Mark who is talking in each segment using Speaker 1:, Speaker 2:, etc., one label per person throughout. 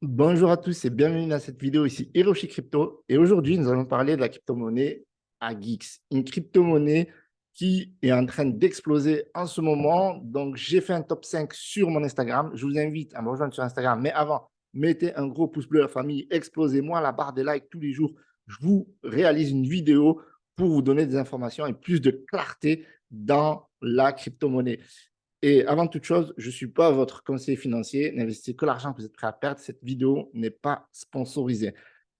Speaker 1: Bonjour à tous et bienvenue dans cette vidéo ici Hiroshi Crypto. Et aujourd'hui, nous allons parler de la crypto-monnaie AGIX, une crypto-monnaie qui est en train d'exploser en ce moment. Donc, j'ai fait un top 5 sur mon Instagram. Je vous invite à me rejoindre sur Instagram. Mais avant, mettez un gros pouce bleu, la famille. Explosez-moi la barre des likes tous les jours. Je vous réalise une vidéo pour vous donner des informations et plus de clarté dans la crypto-monnaie. Et avant toute chose, je ne suis pas votre conseiller financier. N'investissez que l'argent que vous êtes prêt à perdre. Cette vidéo n'est pas sponsorisée.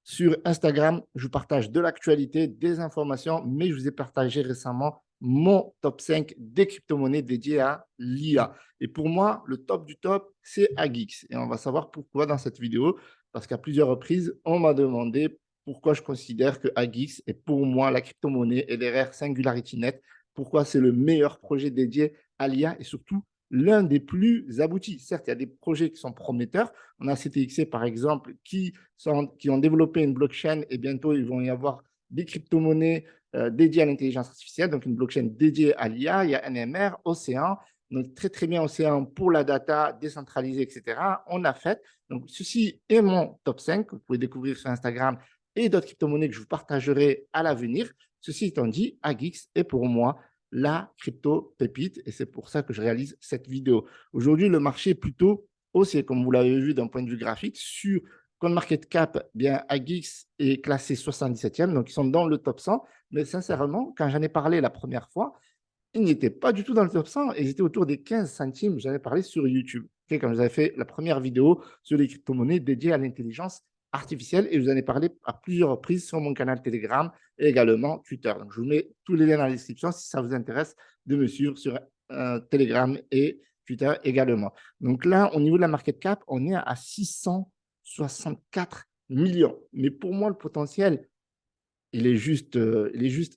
Speaker 1: Sur Instagram, je vous partage de l'actualité, des informations, mais je vous ai partagé récemment mon top 5 des crypto-monnaies dédiées à l'IA. Et pour moi, le top du top, c'est Agix. Et on va savoir pourquoi dans cette vidéo, parce qu'à plusieurs reprises, on m'a demandé pourquoi je considère que Agix est pour moi la crypto-monnaie et derrière Singularity Net, pourquoi c'est le meilleur projet dédié à l'IA et surtout l'un des plus aboutis. Certes, il y a des projets qui sont prometteurs. On a CTXC, par exemple, qui ont développé une blockchain et bientôt, il vont y avoir des crypto-monnaies dédiées à l'intelligence artificielle, donc une blockchain dédiée à l'IA. Il y a NMR, Océan, donc très, très bien Océan pour la data décentralisée, etc. On a fait. Donc, ceci est mon top 5 que vous pouvez découvrir sur Instagram et d'autres crypto-monnaies que je vous partagerai à l'avenir. Ceci étant dit, Agix est pour moi la crypto pépite et c'est pour ça que je réalise cette vidéo. Aujourd'hui, le marché est plutôt haussier, comme vous l'avez vu d'un point de vue graphique. Sur CoinMarketCap, bien, Agix est classé 77e, donc ils sont dans le top 100. Mais sincèrement, quand j'en ai parlé la première fois, ils n'étaient pas du tout dans le top 100, ils étaient autour des 15 centimes. J'en ai parlé sur YouTube, quand j'avais fait la première vidéo sur les crypto-monnaies dédiées à l'intelligence artificielle et je vous en ai parlé à plusieurs reprises sur mon canal Telegram et également Twitter. Donc, je vous mets tous les liens dans la description si ça vous intéresse de me suivre sur Telegram et Twitter également. Donc là, au niveau de la market cap, on est à 664 millions. Mais pour moi, le potentiel, il est juste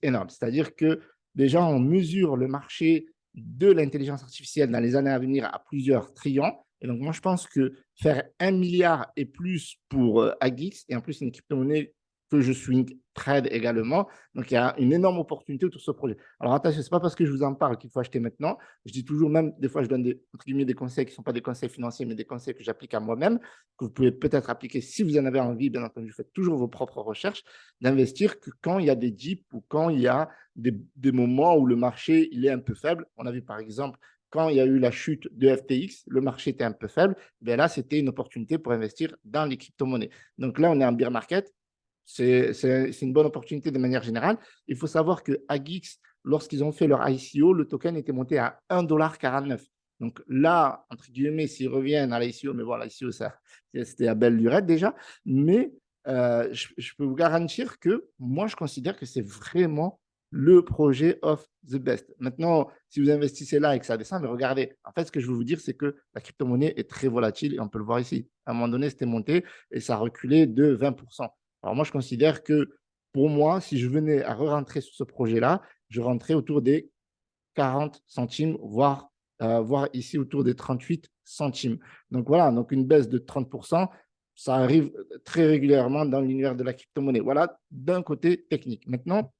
Speaker 1: énorme. C'est-à-dire que déjà, on mesure le marché de l'intelligence artificielle dans les années à venir à plusieurs trillions. Et donc, moi, je pense que faire 1 milliard et plus pour Agix, et en plus, une crypto-monnaie que je swing trade également. Donc, il y a une énorme opportunité autour de ce projet. Alors, attention, ce n'est pas parce que je vous en parle qu'il faut acheter maintenant. Je dis toujours, même des fois, je donne entre guillemets, des conseils qui ne sont pas des conseils financiers, mais des conseils que j'applique à moi-même, que vous pouvez peut-être appliquer si vous en avez envie. Bien entendu, faites toujours vos propres recherches d'investir que quand il y a des dips ou quand il y a des moments où le marché il est un peu faible. On a vu par exemple quand il y a eu la chute de FTX, le marché était un peu faible. Bien là, c'était une opportunité pour investir dans les crypto-monnaies. Donc là, on est en bear market. C'est une bonne opportunité de manière générale. Il faut savoir que Agix, lorsqu'ils ont fait leur ICO, le token était monté à 1,49 $. Donc là, entre guillemets, s'ils reviennent à l'ICO, mais bon, l'ICO, c'était à belle lurette déjà, mais je peux vous garantir que moi, je considère que c'est vraiment le projet of the best. Maintenant, si vous investissez là et que ça descend, mais regardez, en fait, ce que je veux vous dire, c'est que la crypto-monnaie est très volatile et on peut le voir ici. À un moment donné, c'était monté et ça a reculé de 20%. Alors moi, je considère que pour moi, si je venais à re-rentrer sur ce projet-là, je rentrais autour des 40 centimes, voire ici autour des 38 centimes. Donc voilà, donc une baisse de 30%, ça arrive très régulièrement dans l'univers de la crypto-monnaie. Voilà d'un côté technique. Maintenant,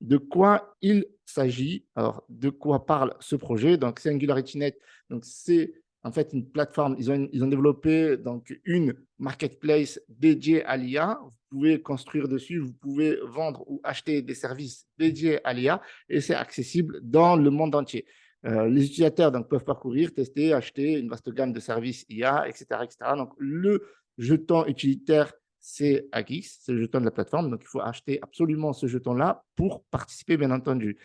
Speaker 1: de quoi il s'agit? Alors, de quoi parle ce projet? Donc, SingularityNet, donc c'est en fait une plateforme. Ils ont développé donc une marketplace dédiée à l'IA. Vous pouvez construire dessus, vous pouvez vendre ou acheter des services dédiés à l'IA et c'est accessible dans le monde entier. Les utilisateurs donc, peuvent parcourir, tester, acheter une vaste gamme de services IA, etc., etc. Donc, le jeton utilitaire c'est Agix, c'est le jeton de la plateforme. Donc, il faut acheter absolument ce jeton-là pour participer, bien entendu.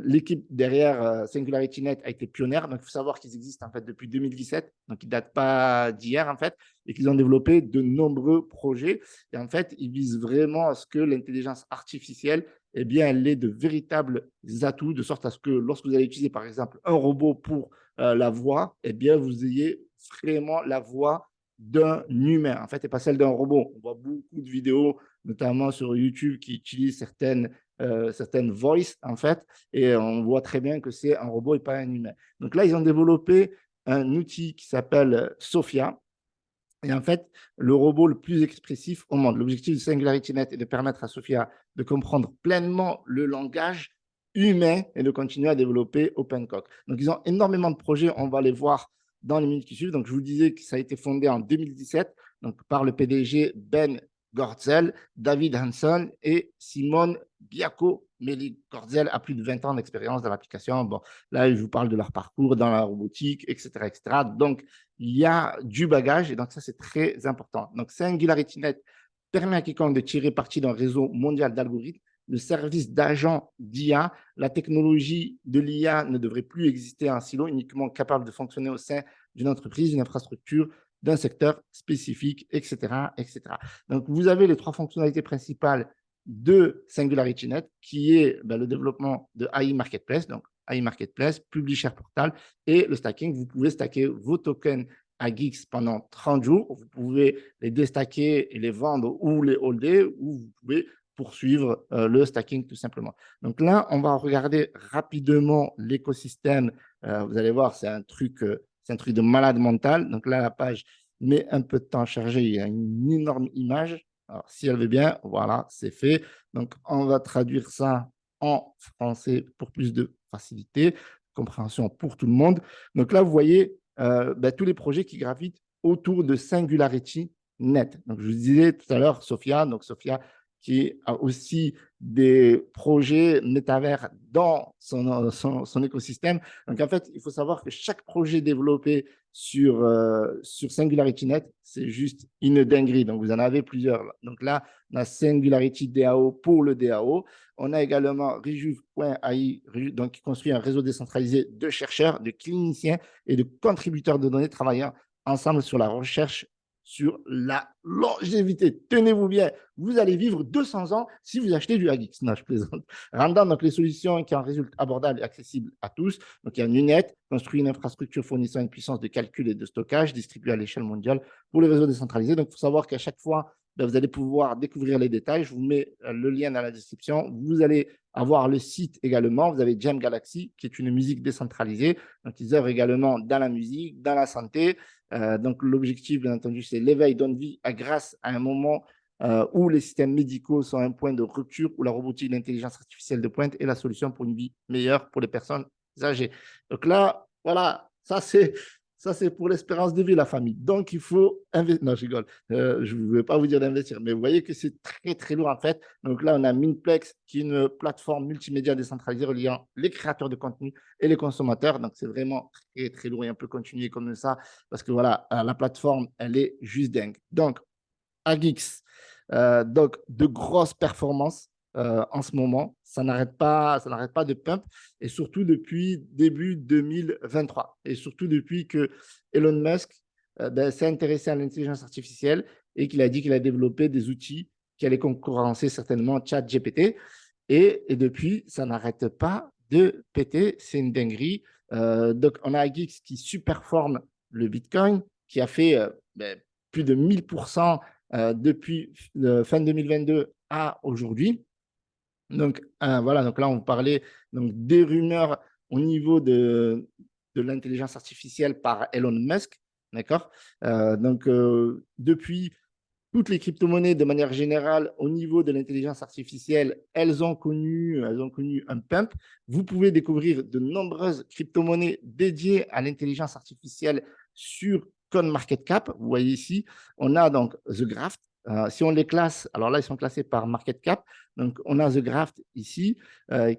Speaker 1: L'équipe derrière SingularityNet a été pionnière. Donc, il faut savoir qu'ils existent en fait depuis 2017. Donc, ils ne datent pas d'hier en fait et qu'ils ont développé de nombreux projets. Et en fait, ils visent vraiment à ce que l'intelligence artificielle, eh bien, elle ait de véritables atouts de sorte à ce que lorsque vous allez utiliser, par exemple, un robot pour la voix, eh bien, vous ayez vraiment la voix d'un humain, en fait, et pas celle d'un robot. On voit beaucoup de vidéos, notamment sur YouTube, qui utilisent certaines voices, en fait, et on voit très bien que c'est un robot et pas un humain. Donc là, ils ont développé un outil qui s'appelle Sophia, et en fait, le robot le plus expressif au monde. L'objectif de SingularityNet est de permettre à Sophia de comprendre pleinement le langage humain et de continuer à développer OpenCock. Donc, ils ont énormément de projets. On va les voir dans les minutes qui suivent. Donc, je vous disais que ça a été fondé en 2017. donc par le PDG Ben Goertzel, David Hanson et Simone Biaco. Mélie Goertzel a plus de 20 ans d'expérience dans l'application. Bon, là, je vous parle de leur parcours dans la robotique, etc., etc. Donc, il y a du bagage et donc ça, c'est très important. Donc, SingularityNet permet à quiconque de tirer parti d'un réseau mondial d'algorithmes, le service d'agent d'IA. La technologie de l'IA ne devrait plus exister en silo, uniquement capable de fonctionner au sein d'une entreprise, d'une infrastructure, d'un secteur spécifique, etc., etc. Donc, vous avez les trois fonctionnalités principales de SingularityNet, qui est le développement de AI Marketplace, donc AI Marketplace, Publisher Portal et le stacking. Vous pouvez stacker vos tokens à Geeks pendant 30 jours. Vous pouvez les déstacker et les vendre ou les holder, ou vous pouvez poursuivre le stacking tout simplement. Donc là, on va regarder rapidement l'écosystème. Vous allez voir, c'est un truc de malade mental. Donc là, la page met un peu de temps à charger. Il y a une énorme image. Alors, si elle veut bien, voilà, c'est fait. Donc, on va traduire ça en français pour plus de facilité, compréhension pour tout le monde. Donc là, vous voyez tous les projets qui gravitent autour de SingularityNet. Donc, je vous disais tout à l'heure, Sophia, donc Sophia qui a aussi des projets métavers dans son écosystème. Donc, en fait, il faut savoir que chaque projet développé sur SingularityNet, c'est juste une dinguerie. Donc, vous en avez plusieurs. Donc là, on a Singularity DAO pour le DAO. On a également Rejuve.ai, donc qui construit un réseau décentralisé de chercheurs, de cliniciens et de contributeurs de données travaillant ensemble sur la recherche sur la longévité. Tenez-vous bien, vous allez vivre 200 ans si vous achetez du Agix. Non, je plaisante. Rendant donc les solutions qui en résultent abordables et accessibles à tous. Donc, il y a Nunet, construit une infrastructure fournissant une puissance de calcul et de stockage distribuée à l'échelle mondiale pour les réseaux décentralisés. Donc, il faut savoir qu'à chaque fois, vous allez pouvoir découvrir les détails. Je vous mets le lien dans la description. Vous allez avoir le site également. Vous avez Jam Galaxy, qui est une musique décentralisée. Donc, ils œuvrent également dans la musique, dans la santé. Donc, l'objectif, bien entendu, c'est l'éveil donne vie grâce à un moment où les systèmes médicaux sont à un point de rupture, où la robotique et l'intelligence artificielle de pointe est la solution pour une vie meilleure pour les personnes âgées. Donc là, voilà, ça c'est pour l'espérance de vie, la famille. Donc, il faut investir. Non, je rigole. Je ne vais pas vous dire d'investir, mais vous voyez que c'est très, très lourd en fait. Donc là, on a Minplex, qui est une plateforme multimédia décentralisée reliant les créateurs de contenu et les consommateurs. Donc, c'est vraiment très, très lourd et on peut continuer comme ça parce que voilà, la plateforme, elle est juste dingue. Donc, Agix, donc de grosses performances en ce moment. Ça n'arrête pas de pump et surtout depuis début 2023 et surtout depuis que Elon Musk s'est intéressé à l'intelligence artificielle et qu'il a dit qu'il a développé des outils qui allaient concurrencer certainement ChatGPT et depuis, ça n'arrête pas de péter. C'est une dinguerie. Donc, on a Agix qui superforme le Bitcoin, qui a fait plus de 1000% depuis fin 2022 à aujourd'hui. Donc, voilà, donc là, on parlait donc, des rumeurs au niveau de l'intelligence artificielle par Elon Musk. D'accord. Donc, depuis toutes les crypto-monnaies, de manière générale, au niveau de l'intelligence artificielle, elles ont connu un pump. Vous pouvez découvrir de nombreuses crypto-monnaies dédiées à l'intelligence artificielle sur CoinMarketCap. Vous voyez ici, on a donc The Graft. Si on les classe, alors là, ils sont classés par market cap. Donc, on a The Graft ici,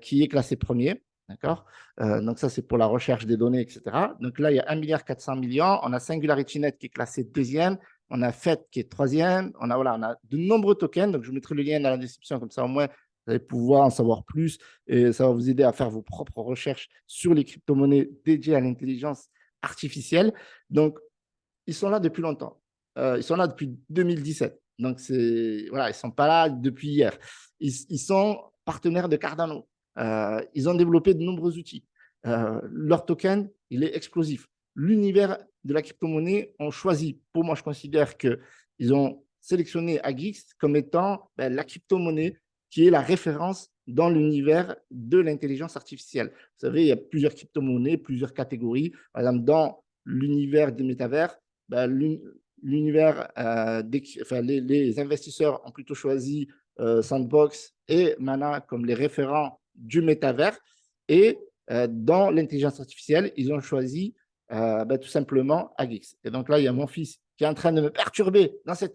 Speaker 1: qui est classé premier. D'accord. Donc, ça, c'est pour la recherche des données, etc. Donc, là, il y a 1,4 milliard. On a SingularityNet qui est classé deuxième. On a FET qui est troisième. On a de nombreux tokens. Donc, je vous mettrai le lien dans la description. Comme ça, au moins, vous allez pouvoir en savoir plus et ça va vous aider à faire vos propres recherches sur les crypto-monnaies dédiées à l'intelligence artificielle. Donc, ils sont là depuis longtemps. Ils sont là depuis 2017. Donc, voilà, ils ne sont pas là depuis hier. Ils sont partenaires de Cardano. Ils ont développé de nombreux outils. Leur token, il est explosif. L'univers de la crypto-monnaie ont choisi, pour moi, je considère qu'ils ont sélectionné Agix comme étant la crypto-monnaie qui est la référence dans l'univers de l'intelligence artificielle. Vous savez, il y a plusieurs crypto-monnaies, plusieurs catégories. Par exemple, dans l'univers des métavers, l'univers les investisseurs ont plutôt choisi Sandbox et Mana comme les référents du métavers. Et dans l'intelligence artificielle, ils ont choisi tout simplement à Geeks. Et donc là, il y a mon fils qui est en train de me perturber dans cette